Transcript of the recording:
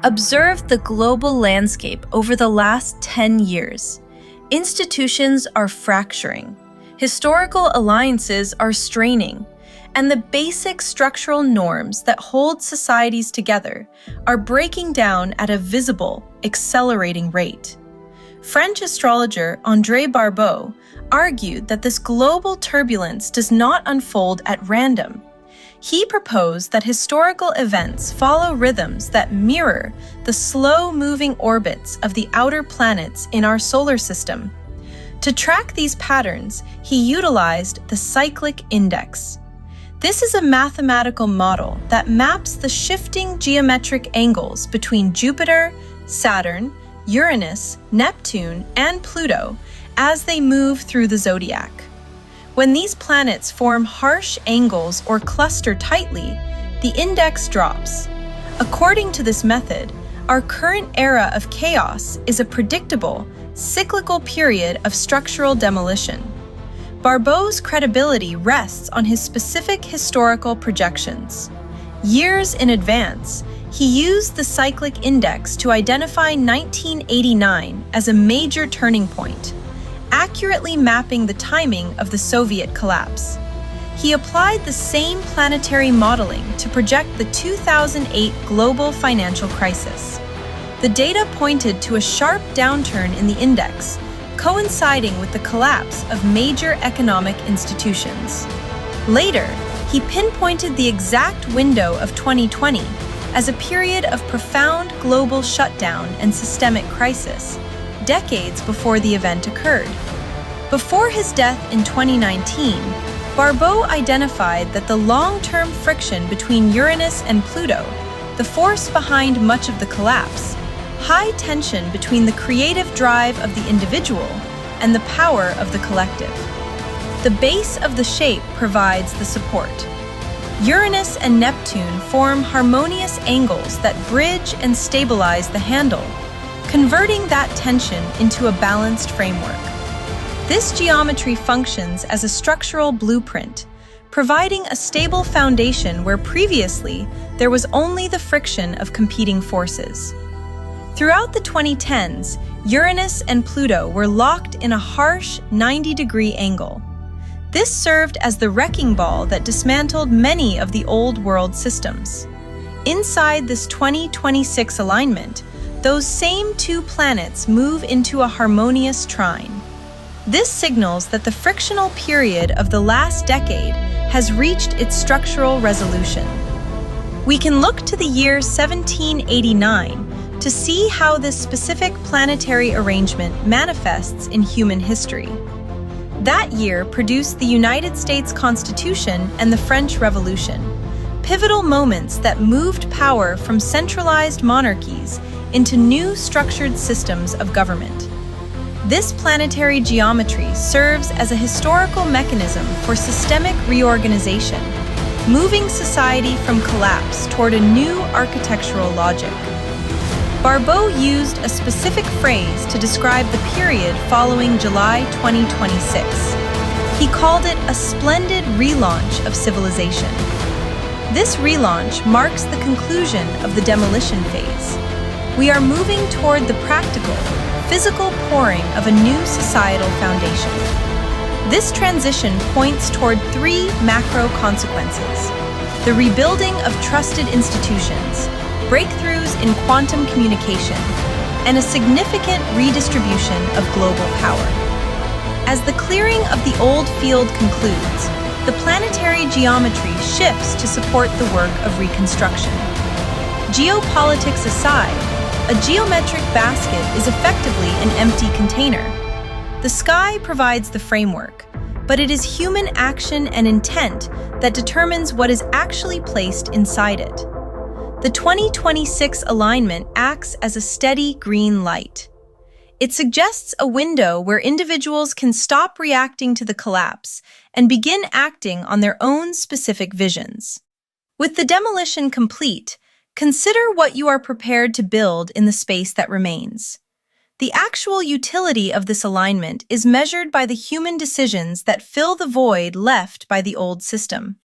Observe the global landscape over the last 10 years. Institutions are fracturing, historical alliances are straining, and the basic structural norms that hold societies together are breaking down at a visible, accelerating rate. French astrologer André Barbault argued that this global turbulence does not unfold at random. He proposed that historical events follow rhythms that mirror the slow-moving orbits of the outer planets in our solar system. To track these patterns, he utilized the cyclic index. This is a mathematical model that maps the shifting geometric angles between Jupiter, Saturn, Uranus, Neptune, and Pluto as they move through the zodiac. When these planets form harsh angles or cluster tightly, the index drops. According to this method, our current era of chaos is a predictable, cyclical period of structural demolition. Barbault's credibility rests on his specific historical projections. Years in advance, he used the cyclic index to identify 1989 as a major turning point, accurately mapping the timing of the Soviet collapse. He applied the same planetary modeling to project the 2008 global financial crisis. The data pointed to a sharp downturn in the index, coinciding with the collapse of major economic institutions. Later, he pinpointed the exact window of 2020 as a period of profound global shutdown and systemic crisis, decades before the event occurred. Before his death in 2019, Barbault identified that the long-term friction between Uranus and Pluto, the force behind much of the collapse, high tension between the creative drive of the individual and the power of the collective. The base of the shape provides the support. Uranus and Neptune form harmonious angles that bridge and stabilize the handle, converting that tension into a balanced framework. This geometry functions as a structural blueprint, providing a stable foundation where previously there was only the friction of competing forces. Throughout the 2010s, Uranus and Pluto were locked in a harsh 90-degree angle. This served as the wrecking ball that dismantled many of the old world systems. Inside this 2026 alignment, those same two planets move into a harmonious trine. This signals that the frictional period of the last decade has reached its structural resolution. We can look to the year 1789 to see how this specific planetary arrangement manifests in human history. That year produced the United States Constitution and the French Revolution, pivotal moments that moved power from centralized monarchies into new structured systems of government. This planetary geometry serves as a historical mechanism for systemic reorganization, moving society from collapse toward a new architectural logic. Barbault used a specific phrase to describe the period following July 2026. He called it a splendid relaunch of civilization. This relaunch marks the conclusion of the demolition phase. We are moving toward the practical, physical pouring of a new societal foundation. This transition points toward three macro consequences: the rebuilding of trusted institutions, breakthroughs in quantum communication, and a significant redistribution of global power. As the clearing of the old field concludes, the planetary geometry shifts to support the work of reconstruction. Geopolitics aside, a geometric basket is effectively an empty container. The sky provides the framework, but it is human action and intent that determines what is actually placed inside it. The 2026 alignment acts as a steady green light. It suggests a window where individuals can stop reacting to the collapse and begin acting on their own specific visions. With the demolition complete, consider what you are prepared to build in the space that remains. The actual utility of this alignment is measured by the human decisions that fill the void left by the old system.